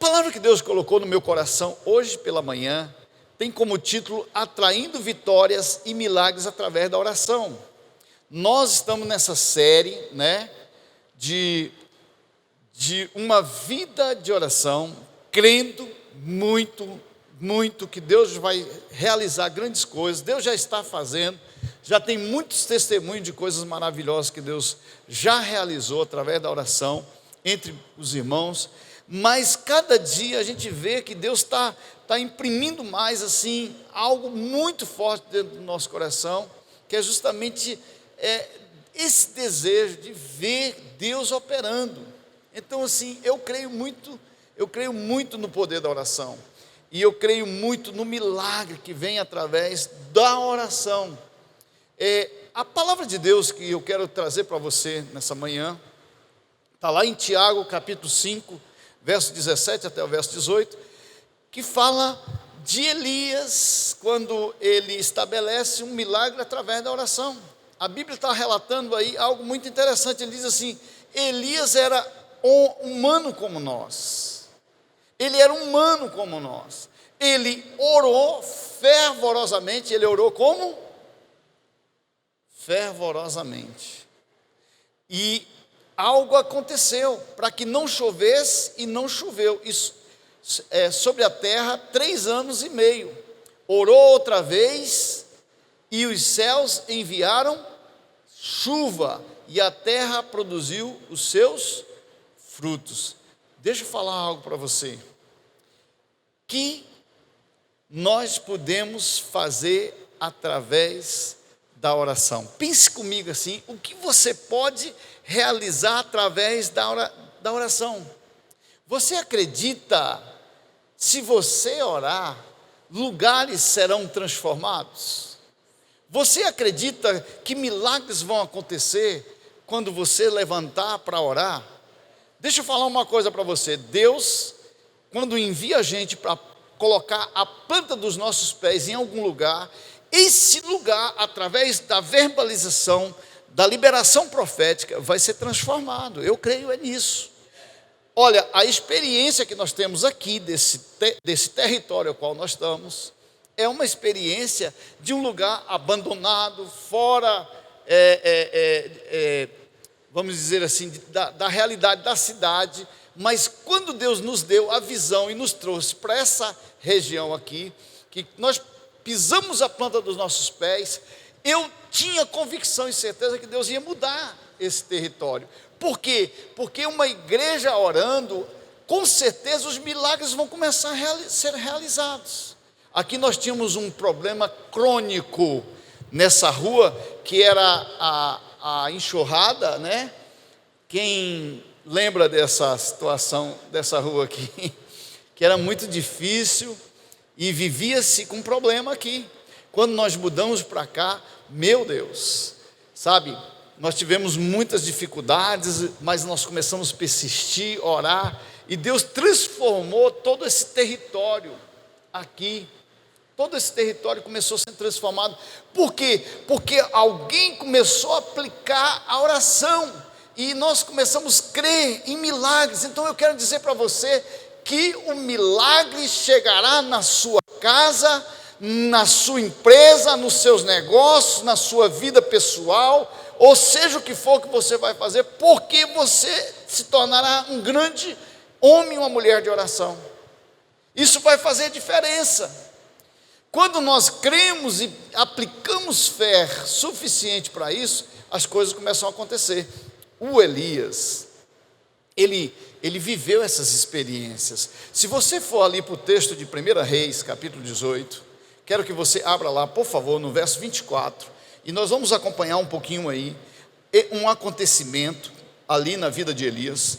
palavra que Deus colocou no meu coração hoje pela manhã tem como título Atraindo Vitórias e Milagres através da Oração. Nós estamos nessa série, né, de uma vida de oração, crendo muito que Deus vai realizar grandes coisas. Deus já está fazendo, já tem muitos testemunhos de coisas maravilhosas que Deus já realizou através da oração entre os irmãos. Mas cada dia a gente vê que Deus está imprimindo mais assim algo muito forte dentro do nosso coração, que é justamente esse desejo de ver Deus operando. Então assim, eu creio muito no poder da oração, e eu creio muito no milagre que vem através da oração. A palavra de Deus que eu quero trazer para você nessa manhã está lá em Tiago capítulo 5, verso 17 até o verso 18, que fala de Elias, quando ele estabelece um milagre através da oração. A Bíblia está relatando aí algo muito interessante. Ele diz assim: Elias era humano como nós, ele era humano como nós, ele orou fervorosamente. Ele orou como? Fervorosamente. E algo aconteceu para que não chovesse, e não choveu. Isso sobre a terra 3 anos e meio. Orou outra vez, e os céus enviaram chuva, e a terra produziu os seus frutos. Deixa eu falar algo para você, que nós podemos fazer através da oração. Pense comigo assim, o que você pode realizar através da oração. Você acredita, se você orar, lugares serão transformados? Você acredita que milagres vão acontecer quando você levantar para orar? Deixa eu falar uma coisa para você. Deus, quando envia a gente para colocar a planta dos nossos pés em algum lugar, esse lugar, através da verbalização, da liberação profética, vai ser transformado. Eu creio nisso. Olha, a experiência que nós temos aqui, desse território ao qual nós estamos, é uma experiência de um lugar abandonado, fora, vamos dizer assim, da realidade da cidade. Mas quando Deus nos deu a visão e nos trouxe para essa região aqui, que nós pisamos a planta dos nossos pés, eu tinha convicção e certeza que Deus ia mudar esse território. Por quê? Porque uma igreja orando, com certeza os milagres vão começar a ser realizados. Aqui nós tínhamos um problema crônico nessa rua, que era a enxurrada, né? Quem lembra dessa situação, dessa rua aqui, que era muito difícil, e vivia-se com problema aqui. Quando nós mudamos para cá, meu Deus, sabe, nós tivemos muitas dificuldades, mas nós começamos a persistir, orar, e Deus transformou todo esse território aqui. Todo esse território começou a ser transformado. Por quê? Porque alguém começou a aplicar a oração, e nós começamos a crer em milagres. Então eu quero dizer para você que o milagre chegará na sua casa, na sua empresa, nos seus negócios, na sua vida pessoal, ou seja o que for que você vai fazer, porque você se tornará um grande homem, uma mulher de oração. Isso vai fazer diferença. Quando nós cremos e aplicamos fé suficiente para isso, as coisas começam a acontecer. O Elias, ele viveu essas experiências. Se você for ali para o texto de 1 Reis, capítulo 18, quero que você abra lá, por favor, no verso 24, e nós vamos acompanhar um pouquinho aí, um acontecimento ali na vida de Elias.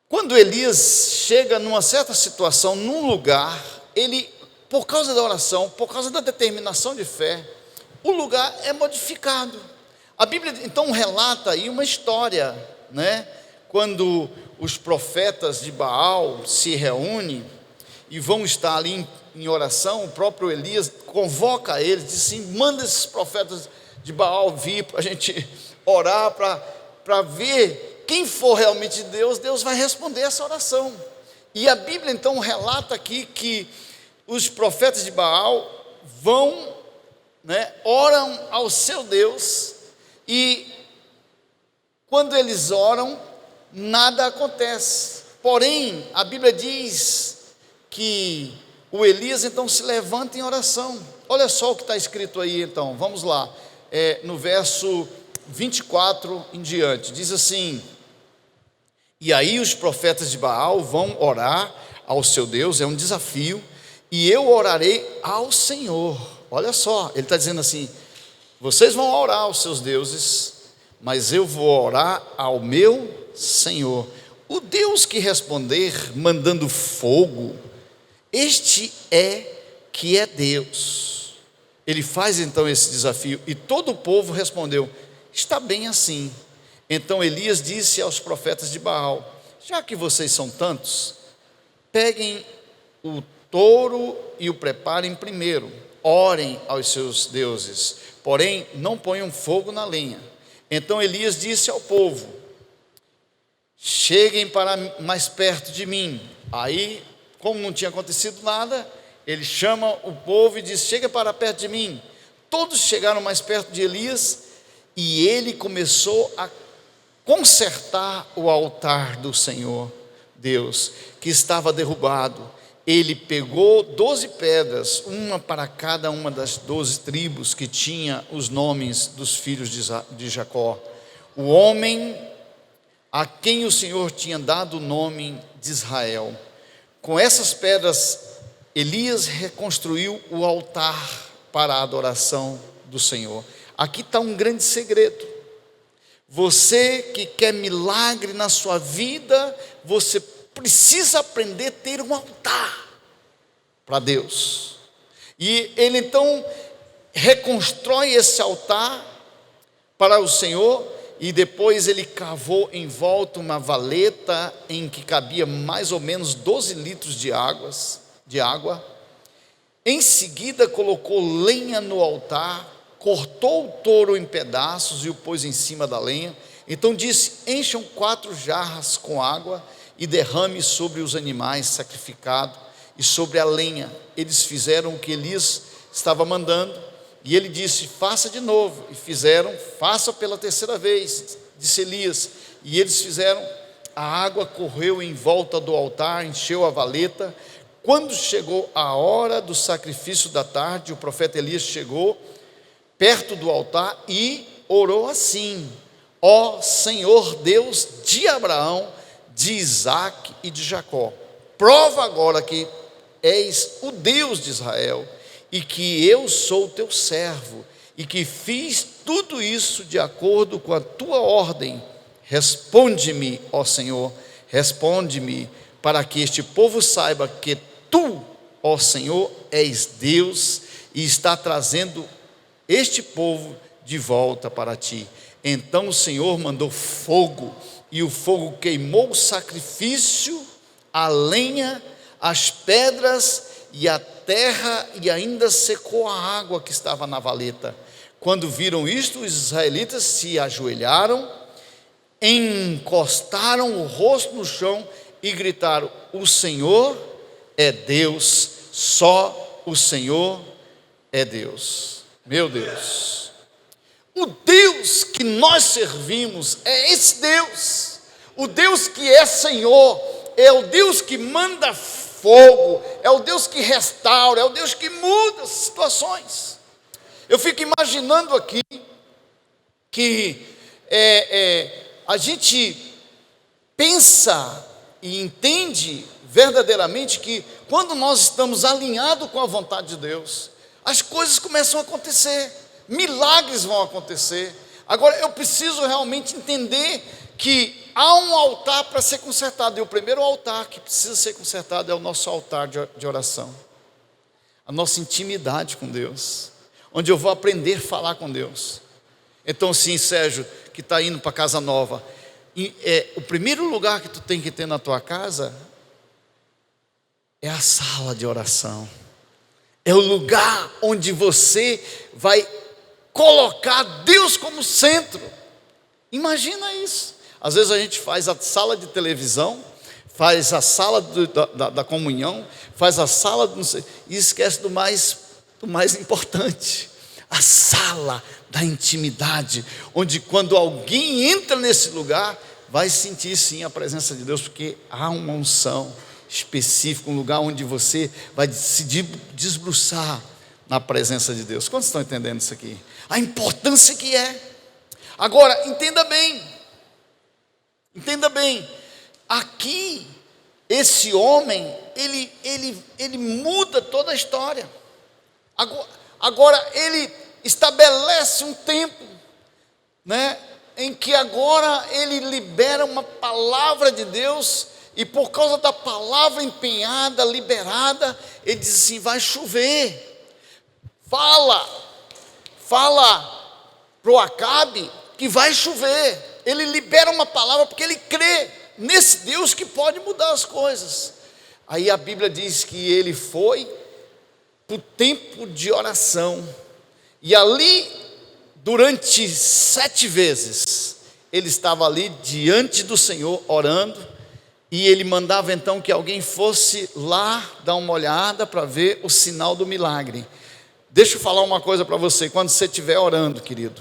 Quando Elias chega numa certa situação, num lugar, ele, por causa da oração, por causa da determinação de fé, o lugar é modificado. A Bíblia então relata aí uma história, né? Quando os profetas de Baal se reúnem e vão estar ali em oração, o próprio Elias convoca eles, diz assim: manda esses profetas de Baal vir para a gente orar, para ver quem for realmente Deus, Deus vai responder essa oração. E a Bíblia então relata aqui que os profetas de Baal vão, oram ao seu Deus, e quando eles oram, nada acontece. Porém, a Bíblia diz que o Elias então se levanta em oração. Olha só o que está escrito aí então, vamos lá, no verso 24 em diante, diz assim: e aí os profetas de Baal vão orar ao seu Deus, é um desafio, e eu orarei ao Senhor. Olha só, ele está dizendo assim: vocês vão orar aos seus deuses, mas eu vou orar ao meu Senhor. O Deus que responder mandando fogo, este é que é Deus. Ele faz então esse desafio, e todo o povo respondeu: está bem assim. Então Elias disse aos profetas de Baal: já que vocês são tantos, peguem o touro e o preparem primeiro, orem aos seus deuses, porém não ponham fogo na lenha. Então Elias disse ao povo: cheguem para mais perto de mim. Aí, como não tinha acontecido nada, ele chama o povo e diz: chega para perto de mim. Todos chegaram mais perto de Elias, e ele começou a consertar o altar do Senhor Deus, que estava derrubado. Ele pegou 12 pedras, uma para cada uma das 12 tribos que tinha os nomes dos filhos de Jacó, o homem a quem o Senhor tinha dado o nome de Israel. Com essas pedras, Elias reconstruiu o altar para a adoração do Senhor. Aqui está um grande segredo. Você que quer milagre na sua vida, você precisa aprender a ter um altar para Deus. E ele então reconstrói esse altar para o Senhor, e depois ele cavou em volta uma valeta em que cabia mais ou menos 12 litros de água. Em seguida colocou lenha no altar, cortou o touro em pedaços e o pôs em cima da lenha. Então disse: encham 4 jarras com água e derrame sobre os animais sacrificados e sobre a lenha. Eles fizeram o que Elias estava mandando, e ele disse: faça de novo. E fizeram. Faça pela terceira vez, disse Elias. E eles fizeram. A água correu em volta do altar, encheu a valeta. Quando chegou a hora do sacrifício da tarde, o profeta Elias chegou perto do altar e orou assim: ó Senhor Deus de Abraão, de Isaque e de Jacó, prova agora que és o Deus de Israel, e que eu sou teu servo, e que fiz tudo isso de acordo com a tua ordem. Responde-me, ó Senhor, responde-me, para que este povo saiba que tu, ó Senhor, és Deus, e está trazendo este povo de volta para ti. Então o Senhor mandou fogo, e o fogo queimou o sacrifício, a lenha, as pedras e a terra, e ainda secou a água que estava na valeta. Quando viram isto, os israelitas se ajoelharam, encostaram o rosto no chão e gritaram: o Senhor é Deus, só o Senhor é Deus. Meu Deus, o Deus que nós servimos é esse Deus, o Deus que é Senhor, é o Deus que manda fogo, é o Deus que restaura, é o Deus que muda as situações. Eu fico imaginando aqui que a gente pensa e entende verdadeiramente que quando nós estamos alinhados com a vontade de Deus, as coisas começam a acontecer, milagres vão acontecer. Agora eu preciso realmente entender que há um altar para ser consertado, e o primeiro altar que precisa ser consertado é o nosso altar de oração, a nossa intimidade com Deus, onde eu vou aprender a falar com Deus. Então sim, Sérgio, que está indo para casa nova, o primeiro lugar que tu tem que ter na tua casa é a sala de oração, é o lugar onde você vai colocar Deus como centro. Imagina isso. Às vezes a gente faz a sala de televisão, faz a sala da comunhão, faz a sala do não sei, e esquece do mais importante, a sala da intimidade, onde quando alguém entra nesse lugar, vai sentir sim a presença de Deus, porque há uma unção específica, um lugar onde você vai se debruçar na presença de Deus. Quantos estão entendendo isso aqui? A importância que é. Agora, entenda bem, aqui, esse homem, ele muda toda a história. Agora ele estabelece um tempo, né, em que agora ele libera uma palavra de Deus, e por causa da palavra empenhada, liberada, ele diz assim: vai chover. Fala para o Acabe que vai chover. Ele libera uma palavra porque ele crê nesse Deus que pode mudar as coisas. Aí a Bíblia diz que ele foi para o tempo de oração, e ali, durante 7 vezes, ele estava ali diante do Senhor orando, e ele mandava então que alguém fosse lá dar uma olhada para ver o sinal do milagre. Deixa eu falar uma coisa para você: quando você estiver orando, querido,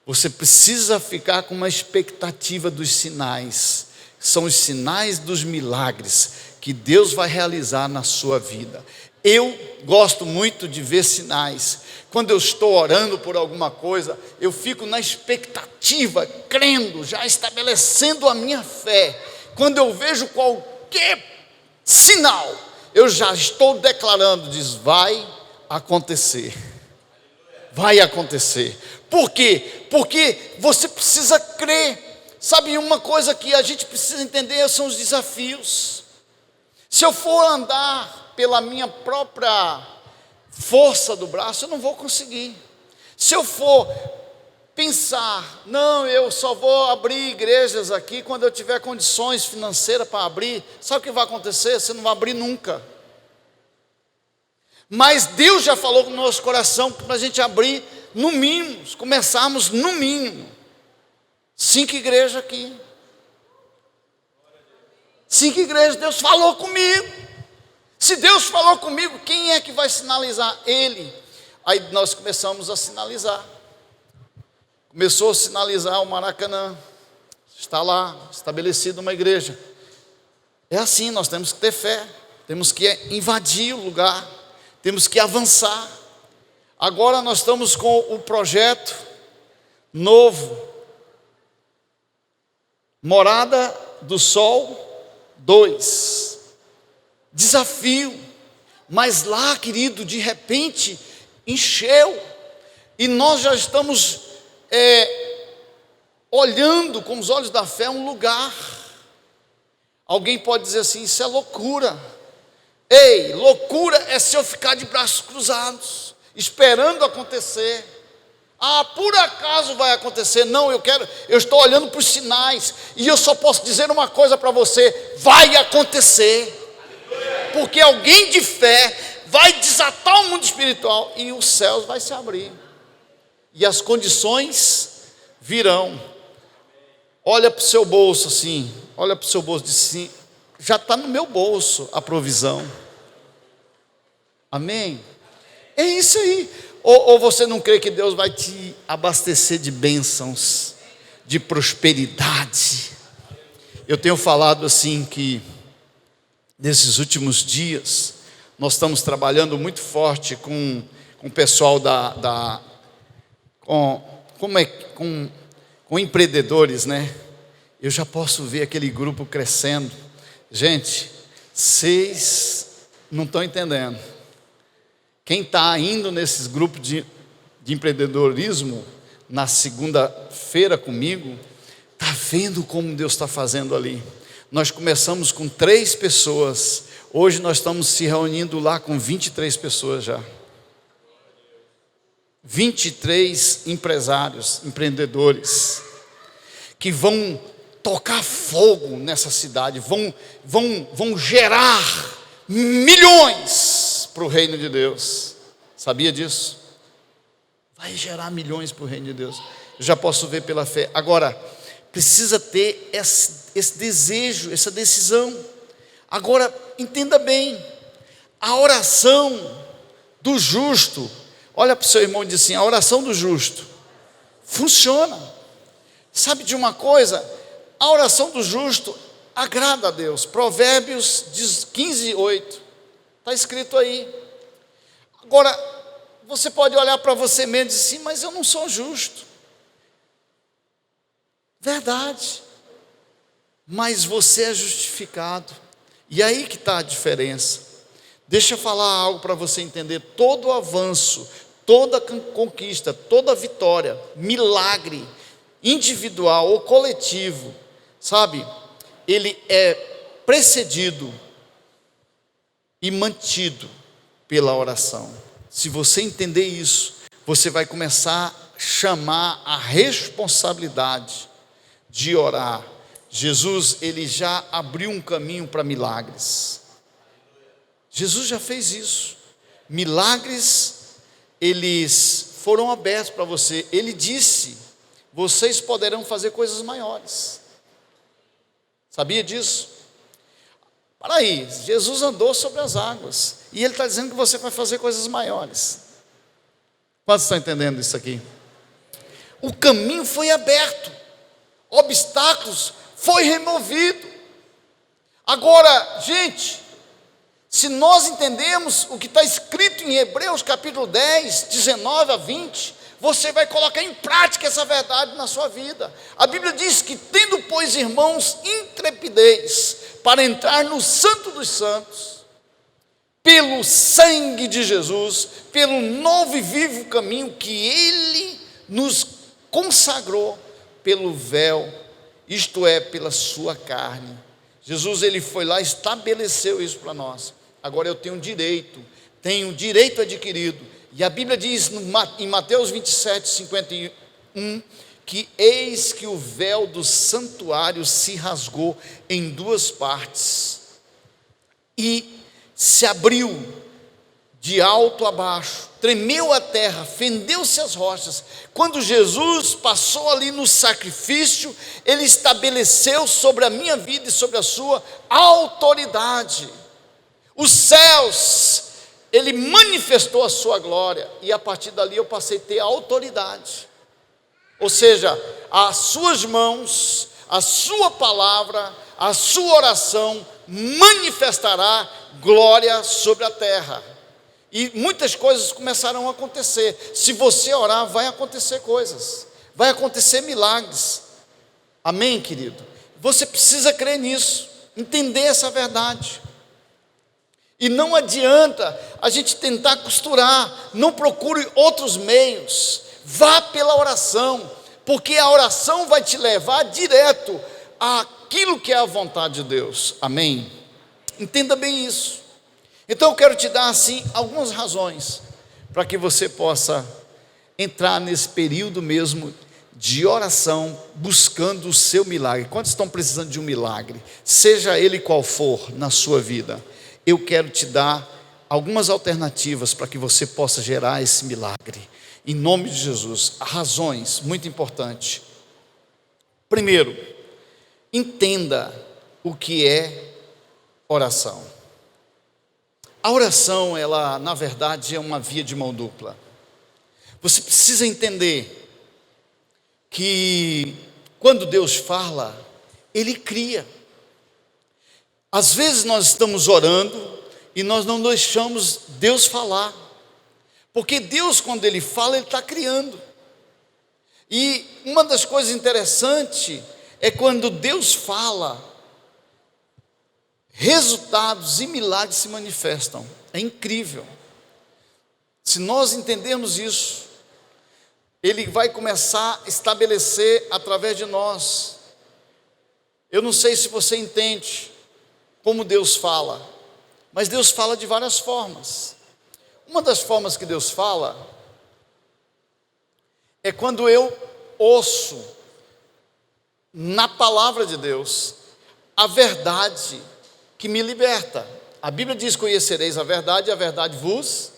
você precisa ficar com uma expectativa dos sinais. São os sinais dos milagres que Deus vai realizar na sua vida. Eu gosto muito de ver sinais. Quando eu estou orando por alguma coisa, eu fico na expectativa, crendo, já estabelecendo a minha fé. Quando eu vejo qualquer sinal, eu já estou declarando, diz: vai acontecer. Vai acontecer. Por quê? Porque você precisa crer. Sabe, uma coisa que a gente precisa entender são os desafios. Se eu for andar pela minha própria força do braço, eu não vou conseguir. Se eu for pensar, não, eu só vou abrir igrejas aqui quando eu tiver condições financeiras para abrir, sabe o que vai acontecer? Você não vai abrir nunca. Mas Deus já falou com o nosso coração para a gente abrir, no mínimo, começarmos no mínimo 5 igrejas aqui. 5 igrejas. Deus falou comigo. Se Deus falou comigo, quem é que vai sinalizar? Ele. Aí nós começamos a sinalizar. Começou a sinalizar o Maracanã. Está lá, estabelecida uma igreja. É assim, nós temos que ter fé. Temos que invadir o lugar. Temos que avançar. Agora nós estamos com o projeto novo. Morada do Sol 2. Desafio. Mas lá, querido, de repente, encheu. E nós já estamos olhando com os olhos da fé um lugar. Alguém pode dizer assim: isso é loucura. Ei, loucura é se eu ficar de braços cruzados, esperando acontecer. Ah, por acaso vai acontecer? Não, eu estou olhando para os sinais, e eu só posso dizer uma coisa para você: vai acontecer, porque alguém de fé vai desatar o mundo espiritual, e os céus vai se abrir, e as condições virão. Olha para o seu bolso assim, olha para o seu bolso e diz assim: já está no meu bolso a provisão. Amém? É isso aí. Ou você não crê que Deus vai te abastecer de bênçãos, de prosperidade? Eu tenho falado assim que nesses últimos dias nós estamos trabalhando muito forte com o pessoal com empreendedores, né? Eu já posso ver aquele grupo crescendo. Gente, vocês não estão entendendo. Quem está indo nesses grupos de empreendedorismo na segunda-feira comigo, está vendo como Deus está fazendo ali. Nós começamos com 3 pessoas, hoje nós estamos se reunindo lá com 23 pessoas já. 23 empresários, empreendedores, que vão tocar fogo nessa cidade, vão gerar milhões para o reino de Deus. Sabia disso? Vai gerar milhões para o reino de Deus. Eu já posso ver pela fé. Agora, precisa ter esse desejo, essa decisão. Agora, entenda bem, a oração do justo, olha para o seu irmão e diz assim: a oração do justo funciona. Sabe de uma coisa? A oração do justo agrada a Deus. Provérbios 15:8, está escrito aí. Agora, você pode olhar para você mesmo e dizer assim: mas eu não sou justo. Verdade, mas você é justificado. E aí que está a diferença. Deixa eu falar algo para você entender. Todo avanço, toda conquista, toda vitória, milagre, individual ou coletivo, sabe, ele é precedido e mantido pela oração. Se você entender isso, você vai começar a chamar a responsabilidade de orar. Jesus, ele já abriu um caminho para milagres. Jesus já fez isso. Milagres, eles foram abertos para você. Ele disse: vocês poderão fazer coisas maiores. Sabia disso? Para aí, Jesus andou sobre as águas e ele está dizendo que você vai fazer coisas maiores. Quantos estão entendendo isso aqui? O caminho foi aberto, obstáculos foi removido. Agora, gente, se nós entendemos o que está escrito em Hebreus capítulo 10, 19 a 20, você vai colocar em prática essa verdade na sua vida. A Bíblia diz que, tendo, pois, irmãos, intrepidez para entrar no Santo dos Santos, pelo sangue de Jesus, pelo novo e vivo caminho que Ele nos consagrou, pelo véu, isto é, pela sua carne. Jesus, Ele foi lá e estabeleceu isso para nós. Agora eu tenho direito adquirido. E a Bíblia diz em Mateus 27, 51, que eis que o véu do santuário se rasgou em duas partes, e se abriu de alto a baixo, tremeu a terra, fendeu-se as rochas. Quando Jesus passou ali no sacrifício, Ele estabeleceu sobre a minha vida e sobre a sua autoridade. Os céus, Ele manifestou a sua glória, e a partir dali eu passei a ter autoridade. Ou seja, as suas mãos, a sua palavra, a sua oração manifestará glória sobre a terra. E muitas coisas começarão a acontecer. Se você orar, vai acontecer coisas, vai acontecer milagres. Amém, querido? Você precisa crer nisso, entender essa verdade. E não adianta a gente tentar costurar, não procure outros meios, vá pela oração, porque a oração vai te levar direto àquilo que é a vontade de Deus. Amém? Entenda bem isso. Então eu quero te dar assim algumas razões para que você possa entrar nesse período mesmo de oração, buscando o seu milagre. Quantos estão precisando de um milagre? Seja ele qual for na sua vida, eu quero te dar algumas alternativas para que você possa gerar esse milagre, em nome de Jesus. Razões, muito importante. Primeiro, entenda o que é oração. A oração, ela na verdade é uma via de mão dupla. Você precisa entender que quando Deus fala, Ele cria. Às vezes nós estamos orando e nós não deixamos Deus falar, porque Deus, quando Ele fala, Ele está criando. E uma das coisas interessantes é quando Deus fala, resultados e milagres se manifestam. É incrível. Se nós entendermos isso, Ele vai começar a estabelecer através de nós. Eu não sei se você entende como Deus fala, mas Deus fala de várias formas. Uma das formas que Deus fala é quando eu ouço na palavra de Deus a verdade que me liberta. A Bíblia diz: conhecereis a verdade e a verdade vos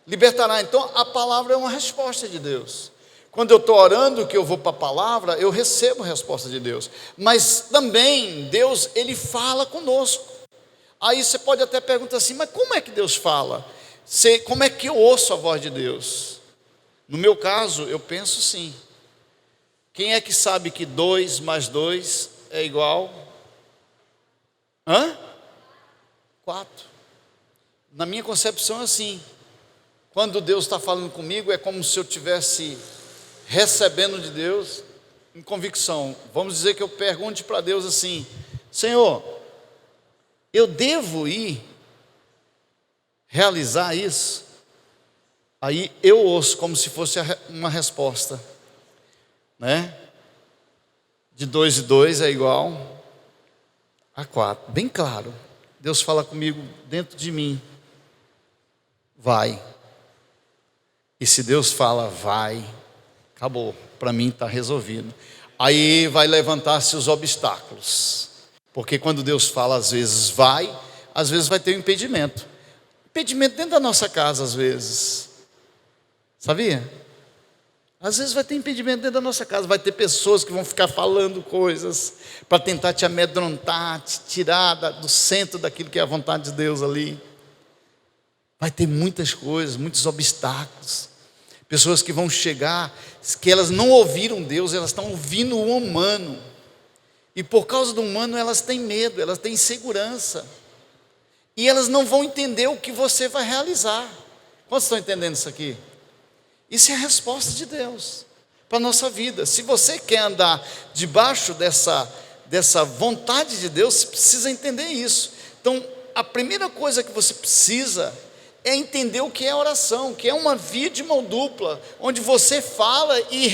libertará. Então a palavra é uma resposta de Deus. Quando eu estou orando, que eu vou para a palavra, eu recebo a resposta de Deus. Mas também Deus, Ele fala conosco. Aí você pode até perguntar assim, mas como é que Deus fala? Como é que eu ouço a voz de Deus? No meu caso, eu penso assim. Quem é que sabe que 2 mais 2 é igual? 4. Na minha concepção é assim. Quando Deus está falando comigo, é como se eu estivesse recebendo de Deus em convicção. Vamos dizer que eu pergunte para Deus assim: Senhor, eu devo ir realizar isso? Aí eu ouço como se fosse uma resposta, né? De 2 e 2 é igual a 4. Bem claro. Deus fala comigo dentro de mim. Vai. E se Deus fala vai, acabou. Para mim está resolvido. Aí vai levantar-se os obstáculos. Porque quando Deus fala, às vezes vai ter um impedimento. Impedimento dentro da nossa casa, às vezes. Sabia? Às vezes vai ter impedimento dentro da nossa casa. Vai ter pessoas que vão ficar falando coisas para tentar te amedrontar, te tirar do centro daquilo que é a vontade de Deus ali. Vai ter muitas coisas, muitos obstáculos. Pessoas que vão chegar, que elas não ouviram Deus, elas estão ouvindo o humano. E por causa do humano elas têm medo, elas têm insegurança. E elas não vão entender o que você vai realizar. Quantos estão entendendo isso aqui? Isso é a resposta de Deus para a nossa vida. Se você quer andar debaixo dessa vontade de Deus, você precisa entender isso. Então, a primeira coisa que você precisa é entender o que é oração, que é uma via de mão dupla, onde você fala e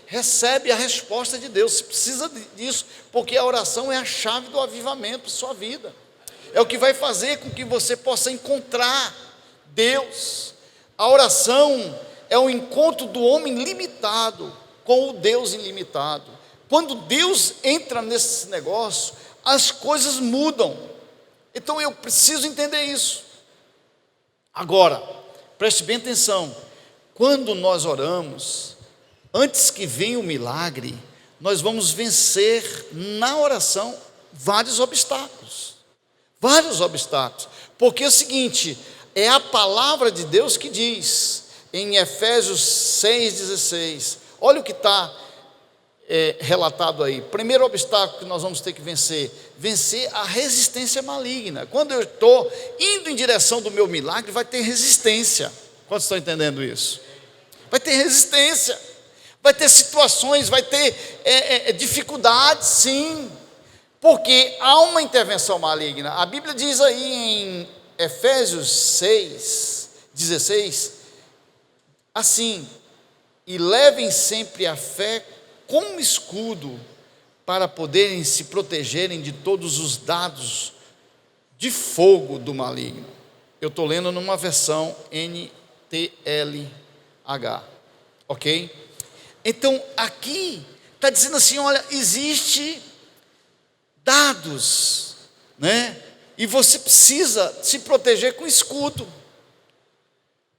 recebe a resposta de Deus. Você precisa disso, porque a oração é a chave do avivamento da sua vida. É o que vai fazer com que você possa encontrar Deus. A oração é o encontro do homem limitado com o Deus ilimitado. Quando Deus entra nesse negócio, as coisas mudam. Então eu preciso entender isso. Agora, preste bem atenção. Quando nós oramos, antes que venha o milagre, nós vamos vencer na oração vários obstáculos. Vários obstáculos. Porque é o seguinte, é a palavra de Deus que diz, em Efésios 6,16, olha o que está relatado aí. Primeiro obstáculo que nós vamos ter que vencer a resistência maligna. Quando eu estou indo em direção do meu milagre, vai ter resistência. Quantos estão entendendo isso? Vai ter resistência, vai ter situações, vai ter dificuldades, sim, porque há uma intervenção maligna. A Bíblia diz aí em Efésios 6,16, assim: e levem sempre a fé como escudo, para poderem se protegerem de todos os dados de fogo do maligno. Eu estou lendo numa versão NTLH, ok? Então aqui está dizendo assim: olha, existe dados, né? E você precisa se proteger com escudo.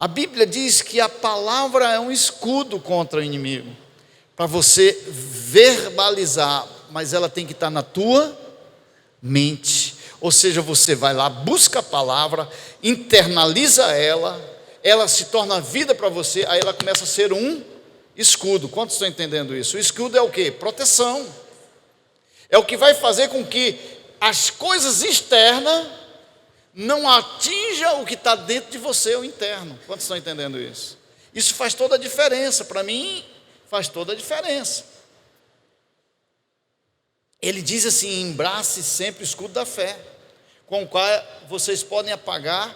A Bíblia diz que a palavra é um escudo contra o inimigo, para você verbalizar, mas ela tem que estar na tua mente. Ou seja, você vai lá, busca a palavra, internaliza ela se torna vida para você, aí ela começa a ser um escudo. Quantos estão entendendo isso? O escudo é o quê? Proteção. É o que vai fazer com que as coisas externas não atinjam o que está dentro de você, o interno. Quantos estão entendendo isso? Isso faz toda a diferença. Para mim, faz toda a diferença. Ele diz assim: embrace sempre o escudo da fé, com o qual vocês podem apagar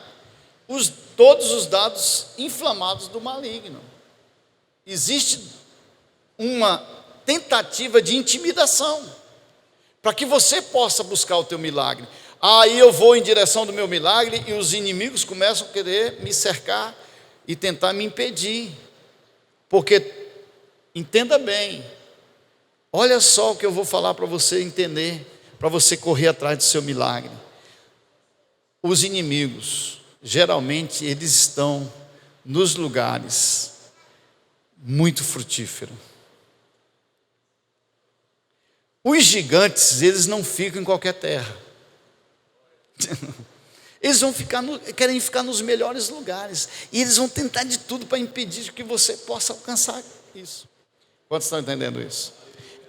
todos os dados inflamados do maligno. Existe uma tentativa de intimidação, para que você possa buscar o teu milagre. Aí eu vou em direção do meu milagre e os inimigos começam a querer me cercar e tentar me impedir. Porque, entenda bem, olha só o que eu vou falar para você entender, para você correr atrás do seu milagre. Os inimigos, geralmente, eles estão nos lugares muito frutíferos. Os gigantes, eles não ficam em qualquer terra. Eles vão querem ficar nos melhores lugares, e eles vão tentar de tudo para impedir que você possa alcançar isso. Quantos estão entendendo isso?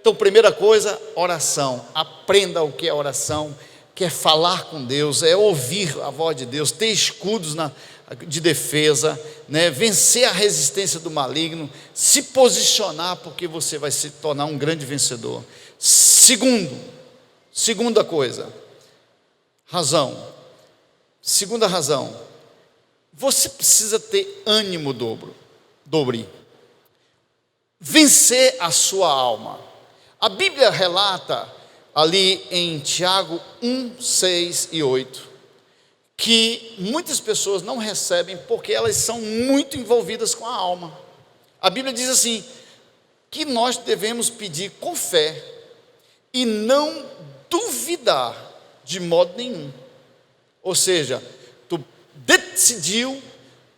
Então, primeira coisa, oração. Aprenda o que é oração, que é falar com Deus, é ouvir a voz de Deus, ter escudos de defesa, né? Vencer a resistência do maligno, se posicionar, porque você vai se tornar um grande vencedor. Segunda coisa, segunda razão, você precisa ter ânimo dobre, vencer a sua alma. A Bíblia relata ali em Tiago 1, 6 e 8, que muitas pessoas não recebem porque elas são muito envolvidas com a alma. A Bíblia diz assim, que nós devemos pedir com fé e não duvidar de modo nenhum. Ou seja, tu decidiu,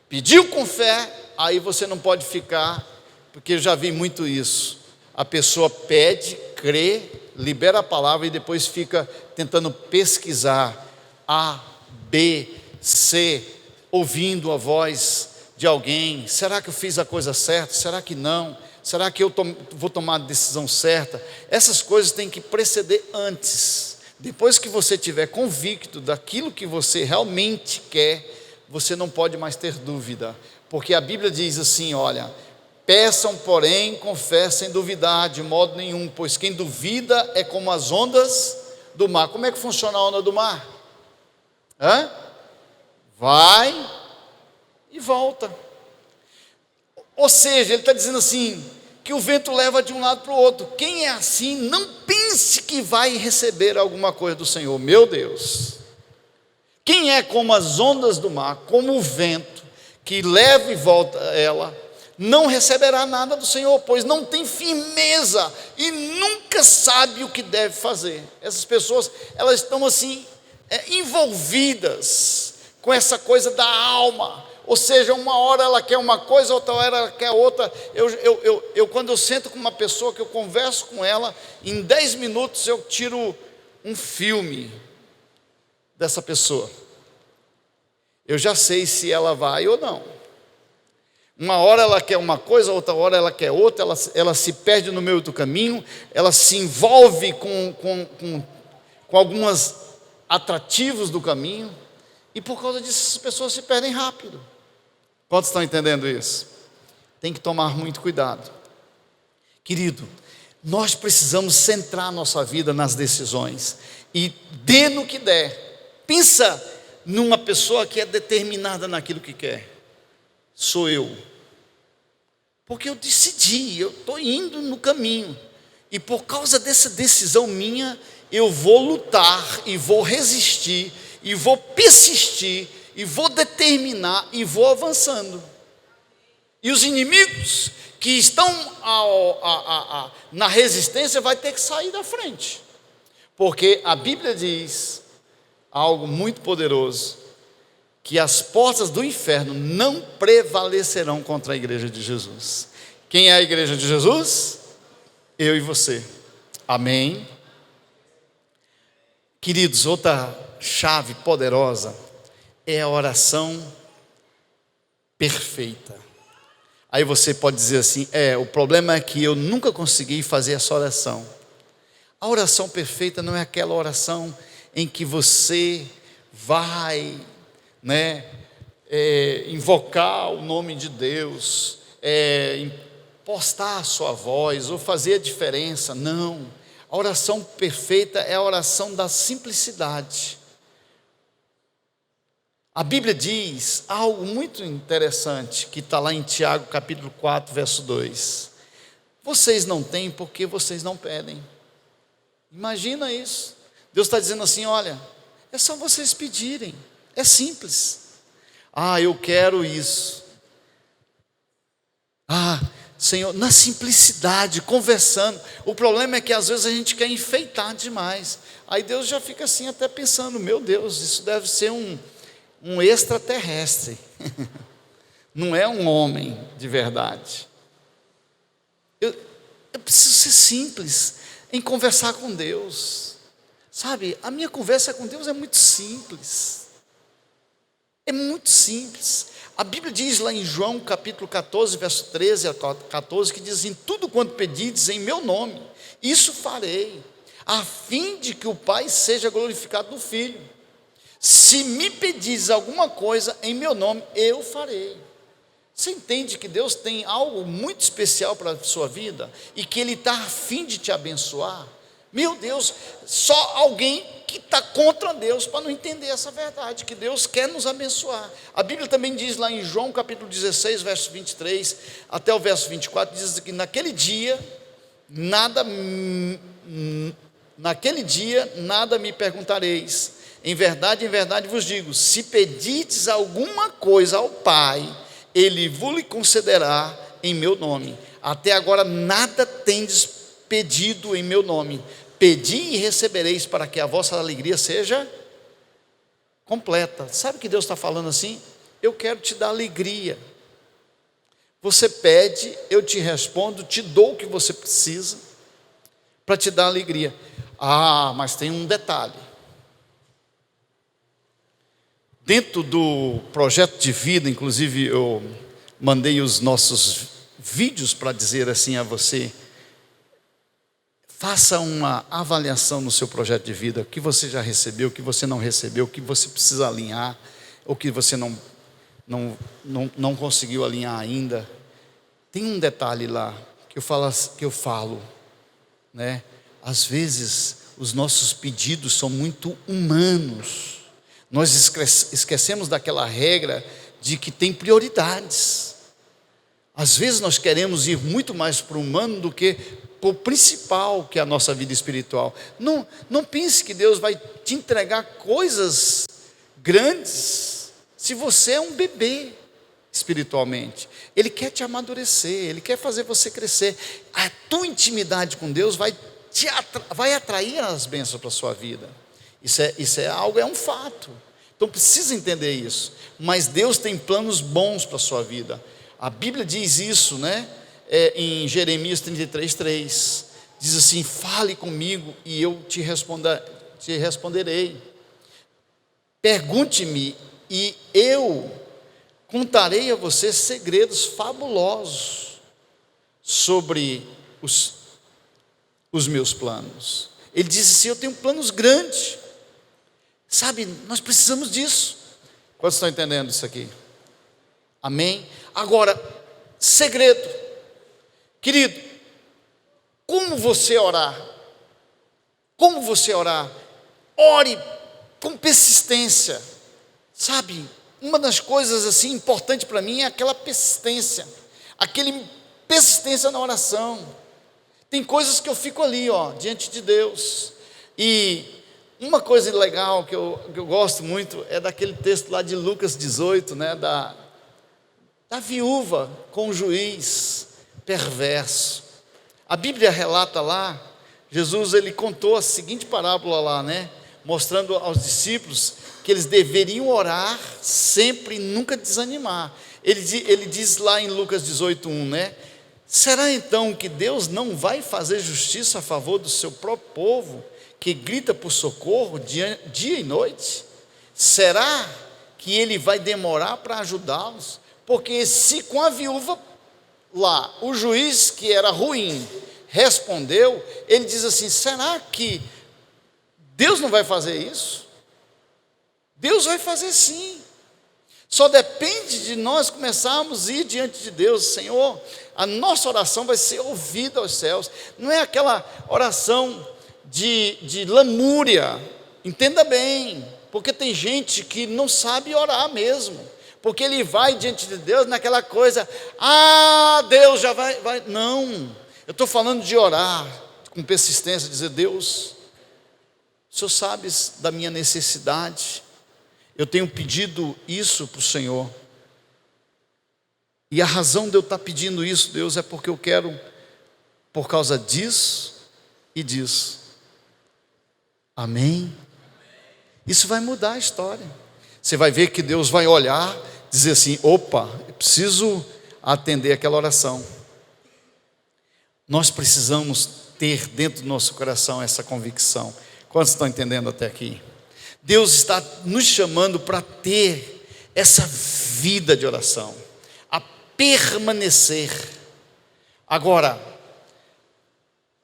pediu com fé, aí você não pode ficar, porque eu já vi muito isso. A pessoa pede, crê, libera a palavra e depois fica tentando pesquisar A, B, C, ouvindo a voz de alguém. Será que eu fiz a coisa certa? Será que não? Será que eu vou tomar a decisão certa? Essas coisas têm que preceder antes. Depois que você estiver convicto daquilo que você realmente quer, você não pode mais ter dúvida, porque a Bíblia diz assim, olha, peçam, porém, com fé sem duvidar de modo nenhum, pois quem duvida é como as ondas do mar. Como é que funciona a onda do mar? Vai e volta. Ou seja, ele está dizendo assim, que o vento leva de um lado para o outro. Quem é assim, não pense que vai receber alguma coisa do Senhor. Meu Deus! Quem é como as ondas do mar, como o vento, que leva e volta ela, não receberá nada do Senhor, pois não tem firmeza e nunca sabe o que deve fazer. Essas pessoas, elas estão assim, envolvidas com essa coisa da alma. Ou seja, uma hora ela quer uma coisa, outra hora ela quer outra. Quando eu sento com uma pessoa, que eu converso com ela, em 10 minutos eu tiro um filme dessa pessoa. Eu já sei se ela vai ou não. Uma hora ela quer uma coisa, outra hora ela quer outra, ela se perde no meio do caminho, ela se envolve com alguns atrativos do caminho, e por causa disso as pessoas se perdem rápido. Quantos estão entendendo isso? Tem que tomar muito cuidado. Querido, nós precisamos centrar nossa vida nas decisões, e dê no que der. Pensa numa pessoa que é determinada naquilo que quer. Sou eu, porque eu decidi, eu estou indo no caminho, e por causa dessa decisão minha, eu vou lutar, e vou resistir, e vou persistir, e vou determinar, e vou avançando. E os inimigos que estão na resistência vai ter que sair da frente, porque a Bíblia diz algo muito poderoso, que as portas do inferno não prevalecerão contra a igreja de Jesus. Quem é a igreja de Jesus? Eu e você. Amém? Queridos, outra chave poderosa é a oração perfeita. Aí você pode dizer assim, o problema é que eu nunca consegui fazer essa oração. A oração perfeita não é aquela oração em que você vai, invocar o nome de Deus, impostar a sua voz, ou fazer a diferença. Não, a oração perfeita é a oração da simplicidade. A Bíblia diz algo muito interessante, que está lá em Tiago capítulo 4, verso 2. Vocês não têm porque vocês não pedem. Imagina isso. Deus está dizendo assim, olha, é só vocês pedirem, é simples. Eu quero isso. Senhor, na simplicidade, conversando. O problema é que às vezes a gente quer enfeitar demais. Aí Deus já fica assim até pensando, meu Deus, isso deve ser um extraterrestre. Não é um homem de verdade. Eu preciso ser simples em conversar com Deus. Sabe, a minha conversa com Deus é muito simples. É muito simples. A Bíblia diz lá em João capítulo 14, verso 13 a 14, que diz assim: tudo quanto pedides em meu nome, isso farei, a fim de que o Pai seja glorificado no Filho. Se me pedires alguma coisa em meu nome, eu farei. Você entende que Deus tem algo muito especial para a sua vida e que Ele está a fim de te abençoar? Meu Deus, só alguém que está contra Deus para não entender essa verdade, que Deus quer nos abençoar. A Bíblia também diz lá em João capítulo 16, verso 23 até o verso 24, diz que naquele dia nada me perguntareis. Em verdade vos digo, se pedirdes alguma coisa ao Pai, Ele vos concederá em meu nome. Até agora nada tendes pedido em meu nome. Pedi e recebereis, para que a vossa alegria seja completa. Sabe o que Deus está falando assim? Eu quero te dar alegria. Você pede, eu te respondo, te dou o que você precisa para te dar alegria. Ah, mas tem um detalhe. Dentro do projeto de vida, inclusive eu mandei os nossos vídeos para dizer assim a você: faça uma avaliação no seu projeto de vida, o que você já recebeu, o que você não recebeu, o que você precisa alinhar, o que você não conseguiu alinhar ainda. Tem um detalhe lá que eu falo, né? Às vezes os nossos pedidos são muito humanos. Nós esquecemos daquela regra de que tem prioridades. Às vezes nós queremos ir muito mais para o humano do que para o principal, que é a nossa vida espiritual. Não pense que Deus vai te entregar coisas grandes se você é um bebê espiritualmente. Ele quer te amadurecer, Ele quer fazer você crescer. A tua intimidade com Deus vai atrair as bênçãos para a sua vida. Isso é algo, é um fato. Então precisa entender isso. Mas Deus tem planos bons para a sua vida. A Bíblia diz isso, né? Em Jeremias 33:3. Diz assim: fale comigo e eu te responderei. Pergunte-me e eu contarei a você segredos fabulosos sobre os meus planos. Ele disse assim: eu tenho planos grandes. Sabe, nós precisamos disso. Quantos estão entendendo isso aqui? Amém? Agora, segredo. Querido, como você orar? Como você orar? Ore com persistência. Sabe, uma das coisas assim importantes para mim é aquela persistência. Persistência na oração. Tem coisas que eu fico ali, diante de Deus. E uma coisa legal que eu gosto muito é daquele texto lá de Lucas 18, né, da viúva com o juiz perverso. A Bíblia relata lá, Jesus ele contou a seguinte parábola lá, né, mostrando aos discípulos que eles deveriam orar sempre e nunca desanimar. Ele diz lá em Lucas 18:1, né, será então que Deus não vai fazer justiça a favor do seu próprio povo, que grita por socorro dia e noite? Será que Ele vai demorar para ajudá-los? Porque se com a viúva lá, o juiz que era ruim respondeu, ele diz assim: será que Deus não vai fazer isso? Deus vai fazer sim. Só depende de nós começarmos a ir diante de Deus. Senhor, a nossa oração vai ser ouvida aos céus. Não é aquela oração de lamúria. Entenda bem, porque tem gente que não sabe orar mesmo, porque ele vai diante de Deus naquela coisa: Deus já vai. Não, eu estou falando de orar com persistência, dizer: Deus, o Senhor sabe da minha necessidade, eu tenho pedido isso para o Senhor, e a razão de eu estar pedindo isso, Deus, é porque eu quero, por causa disso e disso. Amém? Isso vai mudar a história. Você vai ver que Deus vai olhar, dizer assim: opa, eu preciso atender aquela oração. Nós precisamos ter dentro do nosso coração essa convicção. Quantos estão entendendo até aqui? Deus está nos chamando para ter essa vida de oração, a permanecer. Agora,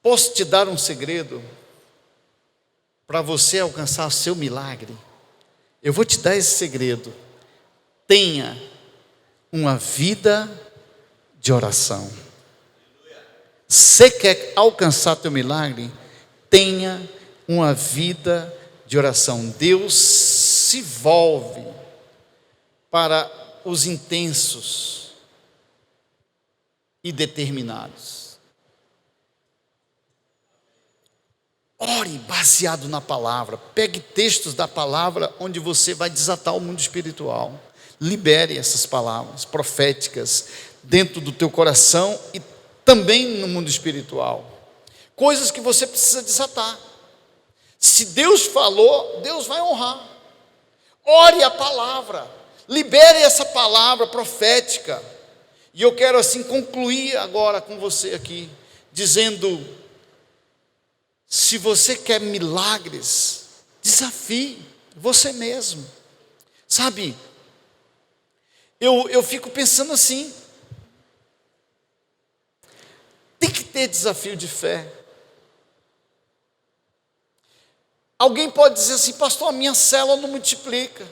posso te dar um segredo para você alcançar o seu milagre? Eu vou te dar esse segredo. Tenha uma vida de oração. Você quer alcançar teu milagre? Tenha uma vida de oração. Deus se volve para os intensos e determinados. Ore baseado na palavra. Pegue textos da palavra onde você vai desatar o mundo espiritual. Libere essas palavras proféticas dentro do teu coração e também no mundo espiritual. Coisas que você precisa desatar. Se Deus falou, Deus vai honrar. Ore a palavra. Libere essa palavra profética. E eu quero assim concluir agora com você aqui, dizendo: se você quer milagres, desafie você mesmo. Sabe, eu fico pensando assim, tem que ter desafio de fé. Alguém pode dizer assim: pastor, a minha célula não multiplica.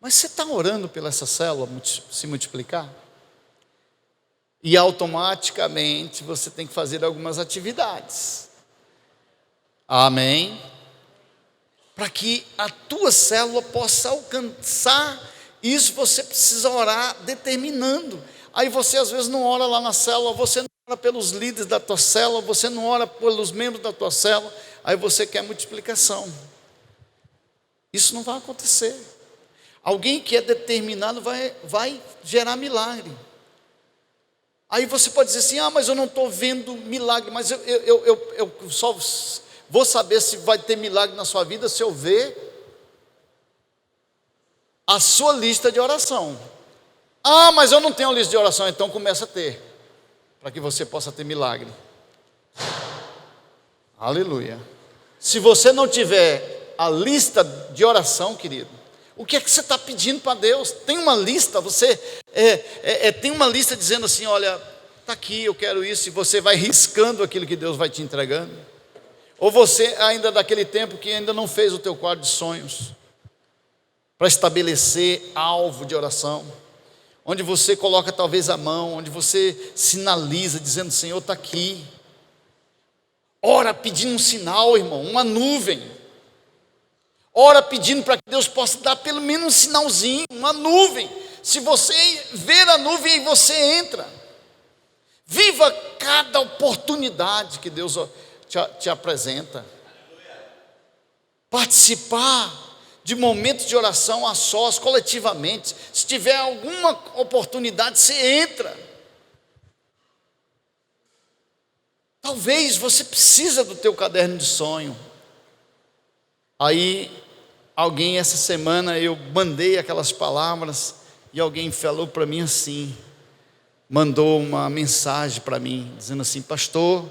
Mas você está orando pela essa célula se multiplicar? E automaticamente você tem que fazer algumas atividades. Amém? Para que a tua célula possa alcançar isso, você precisa orar determinando. Aí você às vezes não ora lá na célula, você não ora pelos líderes da tua célula, você não ora pelos membros da tua célula, aí você quer multiplicação. Isso não vai acontecer. Alguém que é determinado vai gerar milagre. Aí você pode dizer assim: ah, mas eu não estou vendo milagre. Mas eu só vou saber se vai ter milagre na sua vida se eu ver a sua lista de oração. Ah, mas eu não tenho lista de oração. Então começa a ter, para que você possa ter milagre. Aleluia. Se você não tiver a lista de oração, querido, o que é que você está pedindo para Deus? Tem uma lista, você tem uma lista dizendo assim: olha, está aqui, eu quero isso, e você vai riscando aquilo que Deus vai te entregando. Ou você ainda daquele tempo que ainda não fez o teu quadro de sonhos, para estabelecer alvo de oração, onde você coloca talvez a mão, onde você sinaliza, dizendo: Senhor, está aqui. Ora pedindo um sinal, irmão, uma nuvem. Ora pedindo para que Deus possa dar pelo menos um sinalzinho, uma nuvem. Se você ver a nuvem, aí você entra. Viva cada oportunidade que Deus te apresenta. Participar de momentos de oração a sós, coletivamente. Se tiver alguma oportunidade, você entra. Talvez você precisa do teu caderno de sonho. Aí, alguém essa semana, eu mandei aquelas palavras, e alguém falou para mim assim, mandou uma mensagem para mim, dizendo assim: pastor,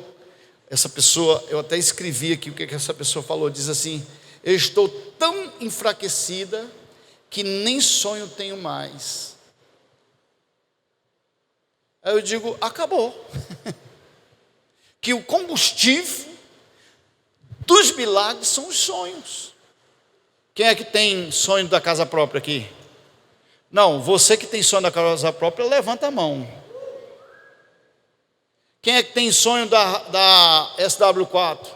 essa pessoa, eu até escrevi aqui o que essa pessoa falou, diz assim: eu estou tão enfraquecida, que nem sonho tenho mais. Aí eu digo: acabou. Que o combustível dos milagres são os sonhos. Quem é que tem sonho da casa própria aqui? Não, você que tem sonho da casa própria, levanta a mão. Quem é que tem sonho da SW4?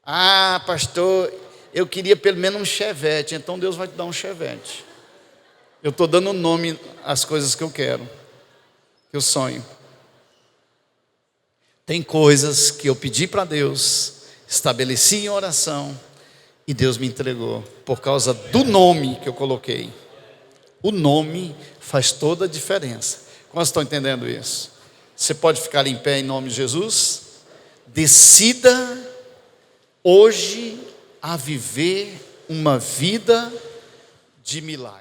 Ah, pastor, eu queria pelo menos um Chevette. Então Deus vai te dar um Chevette. Eu estou dando nome às coisas que eu quero, que eu sonho. Tem coisas que eu pedi para Deus, estabeleci em oração, e Deus me entregou, por causa do nome que eu coloquei. O nome faz toda a diferença. Quantos estão entendendo isso? Você pode ficar em pé em nome de Jesus? Decida hoje a viver uma vida de milagre.